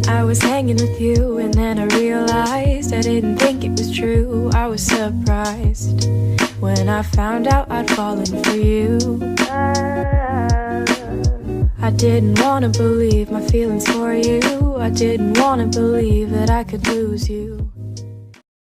I was hanging with you and then I realized I didn't think it was true. I was surprised when I found out I'd fallen for you. I didn't wanna believe my feelings for you. I didn't wanna believe that I could lose you.